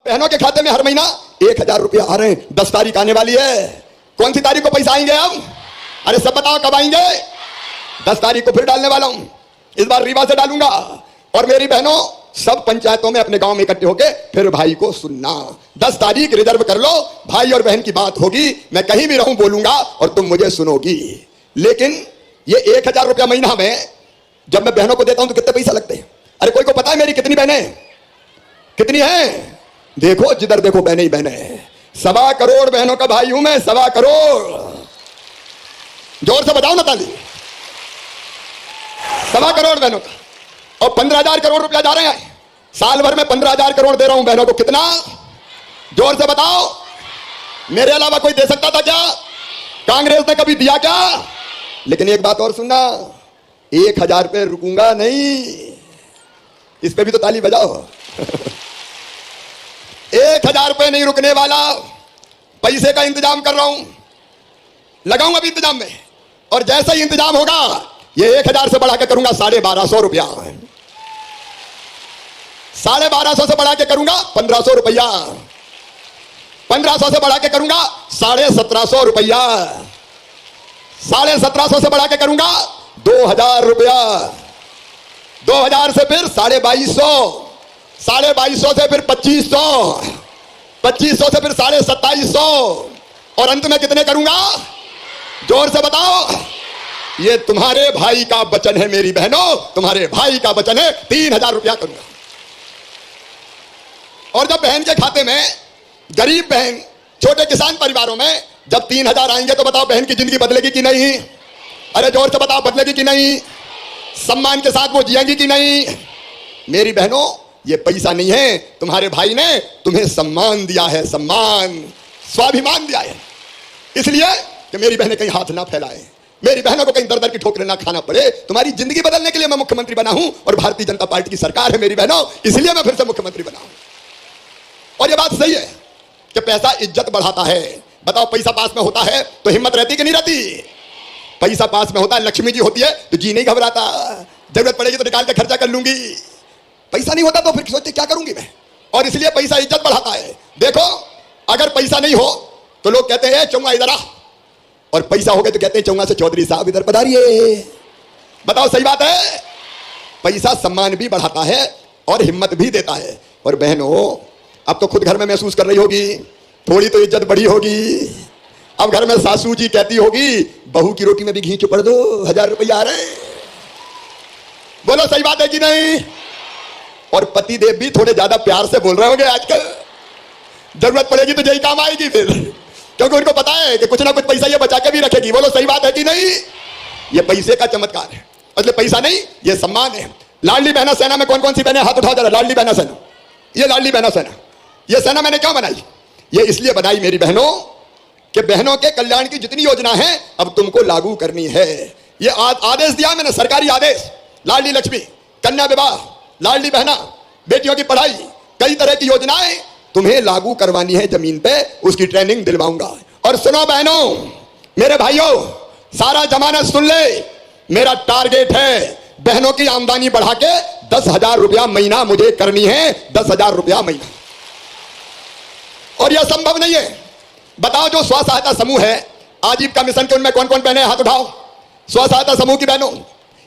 बहनों के खाते में हर महीना 1000 रुपया आ रहे हैं। 10 तारीख आने वाली है, कौन सी तारीख को पैसा आएंगे अब? अरे सब बताओ कब आएंगे? 10 तारीख को फिर डालने वाला हूं, इस बार रीवा से डालूंगा। और मेरी बहनों सब पंचायतों में अपने गांव में इकट्ठे होके फिर भाई को सुनना। 10 तारीख रिजर्व कर लो, भाई और बहन की बात होगी, मैं कहीं भी रहूं बोलूंगा और तुम मुझे सुनोगी। लेकिन ये 1000 रुपया महीना में जब मैं बहनों को देता हूं तो कितने पैसा लगते हैं? अरे कोई को पता है मेरी कितनी बहनें कितनी हैं? देखो जिधर देखो बहने ही बहने हैं। 1.25 करोड़ बहनों का भाई हूं मैं, 1.25 करोड़। जोर से बताओ ना ताली। 1.25 करोड़ बहनों का, और 15,000 करोड़ रुपया जा रहे हैं साल भर में। 15,000 करोड़ दे रहा हूं बहनों को। कितना? जोर से बताओ। मेरे अलावा कोई दे सकता था क्या? कांग्रेस ने कभी दिया क्या? लेकिन एक बात और सुनना, 1000 पे रुकूंगा नहीं। इस पे भी तो ताली बजाओ। 1000 रुपए नहीं रुकने वाला। पैसे का इंतजाम कर रहा हूं, लगाऊंगा अभी इंतजाम में, और जैसा ही इंतजाम होगा ये 1000 से बढ़ा के करूंगा 1250 रुपया। 1250 से बढ़ा के करूंगा 1500 रुपया। 1500 से बढ़ा के करूंगा 1750 रुपया। 1750 से बढ़ा के करूंगा 2000 रुपया। 2000 से फिर 2250, 2250 से फिर 2500, 2500 से फिर 2750, और अंत में कितने करूंगा? जोर से बताओ। ये तुम्हारे भाई का वचन है मेरी बहनों, तुम्हारे भाई का वचन है। 3000 रुपया करूंगा। और जब बहन के खाते में, गरीब बहन, छोटे किसान परिवारों में जब 3000 आएंगे तो बताओ बहन की जिंदगी बदलेगी कि नहीं? अरे जोर से बताओ, बदलेगी कि नहीं? सम्मान के साथ वो जिएंगी कि नहीं? मेरी बहनों ये पैसा नहीं है, तुम्हारे भाई ने तुम्हें सम्मान दिया है, सम्मान, स्वाभिमान दिया है। इसलिए कि मेरी बहनें कहीं हाथ ना फैलाएं, मेरी बहनों को कहीं दर दर की ठोकरें ना खाना पड़े। तुम्हारी जिंदगी बदलने के लिए मैं मुख्यमंत्री बना हूं, और भारतीय जनता पार्टी की सरकार है मेरी बहनों, इसलिए मैं फिर से मुख्यमंत्री बना हूं। और ये बात सही है कि पैसा इज्जत बढ़ाता है। बताओ पैसा पास में होता है तो हिम्मत रहती कि नहीं रहती? पैसा पास में होता है, लक्ष्मी जी होती है तो जी नहीं घबराता, जरूरत पड़ेगी तो निकाल के खर्चा कर लूंगी। पैसा नहीं होता तो फिर सोचते क्या करूंगी मैं। और इसलिए पैसा इज्जत बढ़ाता है। देखो अगर पैसा नहीं हो तो लोग कहते हैं चौंगा इधर आ, और पैसा हो गया तो कहते हैं चौंगा से चौधरी साहब इधर पधारिए। बताओ सही बात है? पैसा सम्मान भी बढ़ाता है और हिम्मत भी देता है। और बहनों अब तो खुद घर में महसूस कर रही होगी, थोड़ी तो इज्जत बढ़ी होगी। अब घर में सासू जी कहती होगी बहू की रोटी में भी घी चुपड़ दो, 1000 रुपया आ रहे। बोलो सही बात है कि नहीं? और पति देव भी थोड़े ज्यादा प्यार से बोल रहे होंगे आजकल, जरूरत पड़ेगी तो यही काम आएगी फिर, क्योंकि उनको पता है कि कुछ ना कुछ पैसा ये बचा के भी रखेगी। बोलो सही बात है कि नहीं? ये पैसे का चमत्कार है, मतलब पैसा नहीं, ये सम्मान है। लाडली बहना सेना में कौन कौन सी बहनें हाथ उठाओ जरा। लाडली बहना सेना, ये लाडली बहना सेना, ये सेना मैंने क्यों बनाई? ये इसलिए बनाई मेरी बहनों कि बहनों के कल्याण की जितनी योजना है अब तुमको लागू करनी है। ये आदेश दिया मैंने, सरकारी आदेश। लाडली लक्ष्मी, कन्या विवाह, लाडली बहना, बेटियों की पढ़ाई, कई तरह की योजनाएं तुम्हें लागू करवानी है जमीन पे, उसकी ट्रेनिंग दिलवाऊंगा। और सुनो बहनों, मेरे भाइयों, सारा जमाना सुन ले, मेरा टारगेट है बहनों की आमदनी बढ़ा के 10,000 रुपया महीना मुझे करनी है। 10,000 रुपया महीना। और यह संभव नहीं है। बताओ जो स्व सहायता समूह है, आजीविका मिशन के, उनमें कौन कौन बहनें हाथ उठाओ। स्व सहायता समूह की बहनों,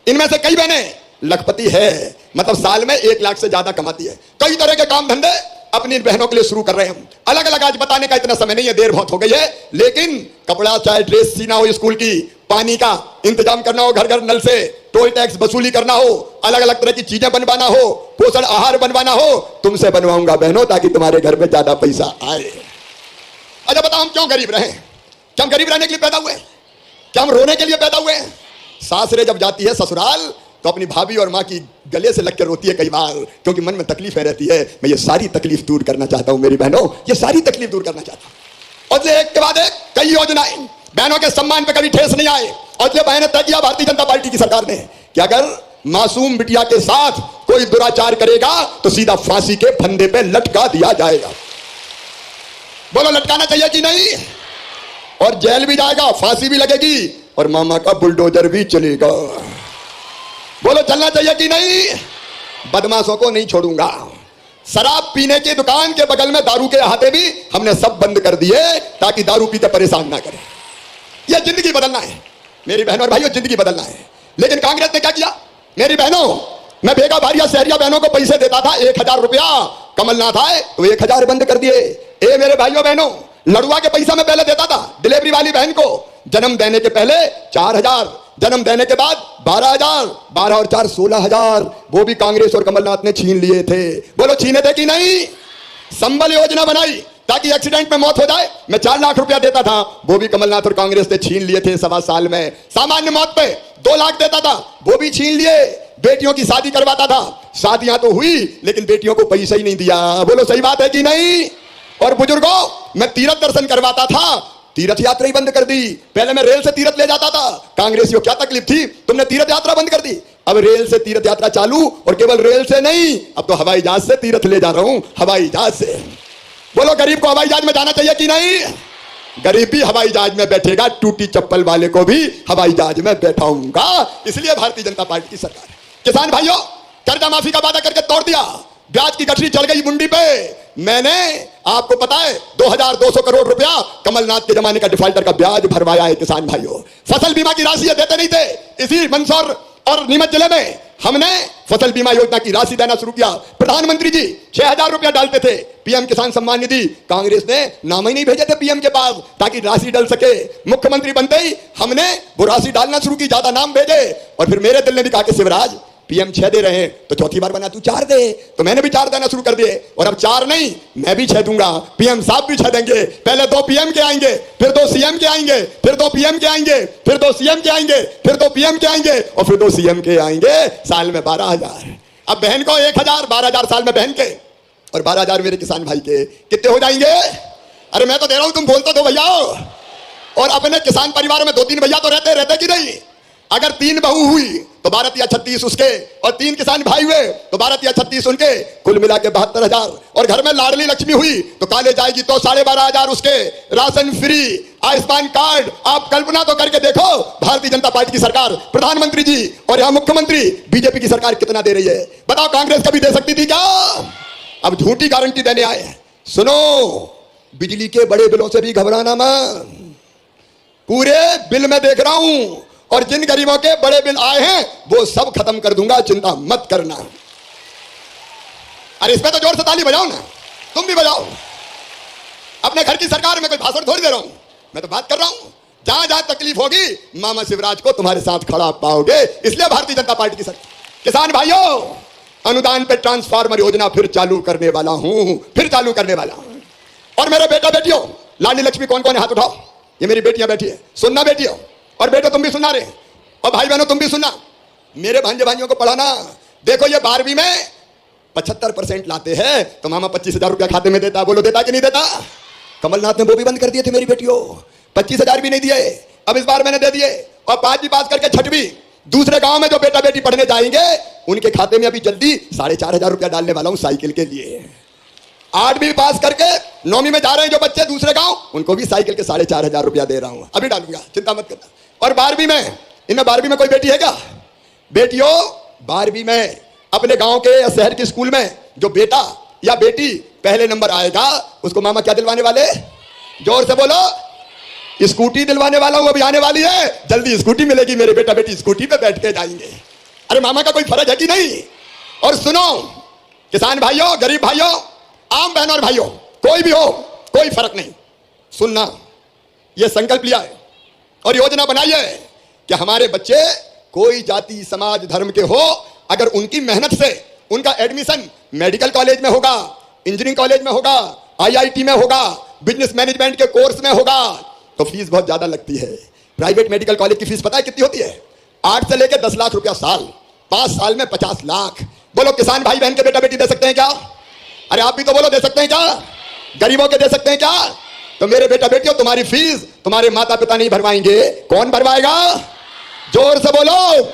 इनमें से कई बहनें लखपति है, मतलब साल में 1 लाख से ज्यादा कमाती है। कई तरह के काम धंधे अपनी बहनों के लिए शुरू कर रहे हैं, अलग अलग। आज बताने का इतना समय नहीं है, देर बहुत हो गई है। लेकिन कपड़ा चाहे ड्रेस सीना हो स्कूल की, पानी का इंतजाम करना हो घर घर नल से, टोल टैक्स वसूली करना हो, अलग अलग तरह की चीजें बनवाना हो, पोषण आहार बनवाना हो, तुमसे बनवाऊंगा बहनों, ताकि तुम्हारे घर में ज्यादा पैसा आए। अच्छा बताओ हम क्यों गरीब रहे? क्या हम गरीब रहने के लिए पैदा हुए? क्या हम रोने के लिए पैदा हुए? सासरे जब जाती है ससुराल तो अपनी भाभी और माँ की गले से लग कर रोती है कई बार, क्योंकि मन में तकलीफें रहती है। मैं ये सारी तकलीफ दूर करना चाहता हूं मेरी बहनों, ये सारी तकलीफ दूर करना चाहता हूं। और एक के बाद एक कई योजनाएं बहनों के सम्मान पे कभी ठेस नहीं आए। और ये बहनें तय किया भारतीय जनता पार्टी की सरकार ने कि अगर मासूम बिटिया के साथ कोई दुराचार करेगा तो सीधा फांसी के फंदे पे लटका दिया जाएगा। बोलो लटकाना चाहिए कि नहीं? और जेल भी जाएगा, फांसी भी लगेगी, और मामा का बुलडोजर भी चलेगा। बोलो चलना चाहिए कि नहीं? बदमाशों को नहीं छोड़ूंगा, शराब पीने की दुकान के बगल में दारू के अहाते भी हमने सब बंद कर दिए ताकि दारू पीकर परेशान ना करें। यह जिंदगी बदलना है मेरी बहनों और भाइयों, जिंदगी बदलना है। लेकिन कांग्रेस ने क्या किया मेरी बहनों, मैं बेगा भारिया शहरिया बहनों को पैसे देता था 1000 रुपया, कमलनाथ आए तो 1000 बंद कर दिए। ए मेरे भाइयों बहनों, लड़ुआ के पैसा मैं पहले देता था डिलीवरी वाली बहन को, जन्म देने के पहले 4000, जन्म देने के बाद 12000, 12 और 4 16,000, वो भी कांग्रेस और कमलनाथ ने छीन लिए थे। बोलो छीने थे कि नहीं? संबल योजना बनाई ताकि एक्सीडेंट में मौत हो जाए, मैं 4 लाख रुपया देता था, वो भी कमलनाथ और कांग्रेस ने छीन लिए थे 1.25 साल में। सामान्य मौत पे 2 लाख देता था, वो भी छीन लिए। बेटियों की शादी करवाता था, शादियां तो हुई लेकिन बेटियों को पैसा ही नहीं दिया। बोलो सही बात है कि नहीं? और बुजुर्गों, मैं तीर्थ दर्शन करवाता था, तीर्थ यात्रा ही बंद कर दी। पहले मैं रेल से तीर्थ ले जाता था, कांग्रेसियों क्या तकलीफ थी, तुमने तीर्थ यात्रा बंद कर दी। अब रेल से तीर्थ यात्रा चालू, और केवल रेल से नहीं, अब तो हवाई जहाज से तीर्थ ले जा रहा हूं, हवाई जहाज से। बोलो गरीब को हवाई जहाज में जाना चाहिए कि नहीं? गरीब भी हवाई जहाज में बैठेगा, टूटी चप्पल वाले को भी हवाई जहाज में बैठाऊंगा। इसलिए भारतीय जनता पार्टी की सरकार है। किसान भाइयों, कर्जा माफी का वादा करके तोड़ दिया, ब्याज की गठरी चढ़ गई मुंडी पे। मैंने आपको पता है 2200 करोड़ रुपया कमलनाथ के जमाने का डिफाल्टर का ब्याज भरवाया है। किसान भाइयों, फसल बीमा की राशि देते नहीं थे, इसी मंदसौर और नीमच जिले में हमने फसल बीमा योजना की राशि देना शुरू किया। प्रधानमंत्री जी 6000 रुपया डालते थे पीएम किसान सम्मान निधि, कांग्रेस ने नाम ही नहीं भेजे थे पीएम के पास ताकि राशि डल सके। मुख्यमंत्री बनते ही हमने वो राशि डालना शुरू की, ज्यादा नाम भेजे। और फिर मेरे दिल ने भी कहा कि शिवराज पीएम 6 दे रहे हैं तो चौथी बार बना तू 4 दे, तो मैंने भी 4 देना शुरू कर दिए। और अब 4 नहीं, मैं भी 6 दूंगा, पीएम साहब भी 6 देंगे। पहले 2 पीएम के आएंगे, फिर 2 सीएम के आएंगे, फिर 2 पीएम के आएंगे, फिर 2 सीएम के आएंगे, फिर 2 पीएम के आएंगे, और फिर 2 सीएम के आएंगे। साल में 12000। अब बहन को 1000, 12000 साल में बहन के, और 12000 मेरे किसान भाई के, कितने हो जाएंगे? अरे मैं तो दे रहा हूं, तुम बोलते तो भैया। और अपने किसान परिवार में 2-3 भैया तो रहते कि नहीं? अगर 3 बहू हुई तो 12 या 36 उसके, और 3 किसान भाई हुए तो 12 या 36 उनके, कुल मिला के 72,000। और घर में लाडली लक्ष्मी हुई तो काले जाएगी तो 12,500 उसके। राशन फ्री, आयुष्मान कार्ड, आप कल्पना तो करके देखो भारतीय जनता पार्टी की सरकार, प्रधानमंत्री जी और यहां मुख्यमंत्री बीजेपी की सरकार कितना दे रही है। बताओ कांग्रेस कभी दे सकती थी क्या? अब झूठी गारंटी देने आए हैं। सुनो, बिजली के बड़े बिलों से भी घबराना मत, पूरे बिल में देख रहा हूं, और जिन गरीबों के बड़े बिल आए हैं वो सब खत्म कर दूंगा, चिंता मत करना। अरे इस पे तो जोर से ताली बजाओ ना, तुम भी बजाओ। अपने घर की सरकार में कोई भाषण थोड़ी दे रहा हूं, मैं तो बात कर रहा हूं। जहां जहां तकलीफ होगी मामा शिवराज को तुम्हारे साथ खड़ा पाओगे, इसलिए भारतीय जनता पार्टी की सरकार। किसान भाइयों, अनुदान पे ट्रांसफार्मर योजना फिर चालू करने वाला हूं, फिर चालू करने वाला हूं। और मेरे बेटा बेटियों, लाडली लक्ष्मी कौन कौन है हाथ उठाओ। ये मेरी बेटियां बैठी है, सुनना बेटियों, और बेटो तुम भी सुना रहे, और भाई बहनों तुम भी सुनना, मेरे भांजे भाइयों को पढ़ाना। देखो ये 12वीं में 75% लाते हैं तो मामा 25,000 रुपया खाते में देता। बोलो देता कि नहीं देता? कमलनाथ ने वो भी बंद कर दिए थे मेरी बेटियों, 25,000 भी नहीं दिए, अब इस बार मैंने दे दिए। और 5वीं पास करके 6वीं दूसरे गांव में जो बेटा बेटी पढ़ने जाएंगे उनके खाते में अभी जल्दी 4,500 रुपया डालने वाला हूं साइकिल के लिए। 8वीं पास करके 9वीं में जा रहे हैं जो बच्चे दूसरे गांव, उनको भी साइकिल के 4,500 रुपया दे रहा हूं, अभी डालूंगा, चिंता मत करना। और 12वीं में, इनमें 12वीं में कोई बेटी है क्या? बेटियों 12वीं में अपने गांव के या शहर के स्कूल में जो बेटा या बेटी पहले नंबर आएगा उसको मामा क्या दिलवाने वाले? जोर से बोलो, स्कूटी दिलवाने वाला हूं, अभी आने वाली है, जल्दी स्कूटी मिलेगी, मेरे बेटा बेटी स्कूटी पे बैठ के जाएंगे। अरे मामा का कोई फर्ज है कि नहीं? और सुनो किसान भाइयों, गरीब भाइयों, आम बहनों और भाइयों, कोई भी हो, कोई फर्क नहीं, सुनना, यह संकल्प लिया है और योजना बनाई है कि हमारे बच्चे कोई जाति समाज धर्म के हो, अगर उनकी मेहनत से उनका एडमिशन मेडिकल कॉलेज में होगा, इंजीनियरिंग कॉलेज में होगा, आईआईटी में होगा, बिजनेस मैनेजमेंट के कोर्स में होगा, तो फीस बहुत ज्यादा लगती है। प्राइवेट मेडिकल कॉलेज की फीस पता है कितनी होती है? 8 से लेकर 10 लाख रुपया साल, 5 साल में 50 लाख। बोलो किसान भाई बहन के बेटा बेटी दे सकते हैं क्या? अरे आप भी तो बोलो, दे सकते हैं क्या? गरीबों के दे सकते हैं क्या? तो मेरे बेटा बेटियों, तुम्हारी फीस तुम्हारे माता पिता नहीं भरवाएंगे, कौन भरवाएगा? जोर से बोलो,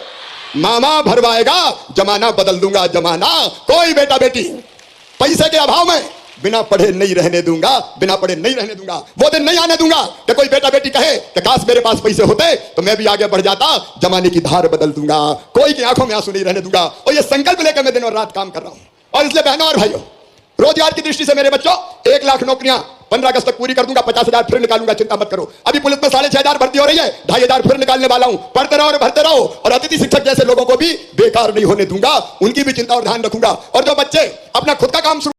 मामा भरवाएगा। जमाना बदल दूंगा, जमाना। कोई बेटा बेटी पैसे के अभाव में बिना पढ़े नहीं रहने दूंगा, बिना पढ़े नहीं रहने दूंगा। वो दिन नहीं आने दूंगा कि कोई बेटा बेटी कहे कि काश मेरे पास पैसे होते तो मैं भी आगे बढ़ जाता, जमाने की धार बदल दूंगा, कोई की आंखों में आंसू नहीं रहने दूंगा। और ये संकल्प लेकर मैं दिन और रात काम कर रहा हूं। और इसलिए बहनों और भाइयों, रोजगार की दृष्टि से मेरे बच्चों 1 लाख नौकरियां 15 अगस्त तक पूरी कर दूंगा, 50,000 फिर निकालूंगा, चिंता मत करो। अभी पुलिस में 6,500 भर्ती हो रही है, 2,500 फिर निकालने वाला हूं। पढ़ते रहो और भरते रहो, और अतिथि शिक्षक जैसे लोगों को भी बेकार नहीं होने दूंगा, उनकी भी चिंता और ध्यान रखूंगा। और जो बच्चे अपना खुद का काम शुरू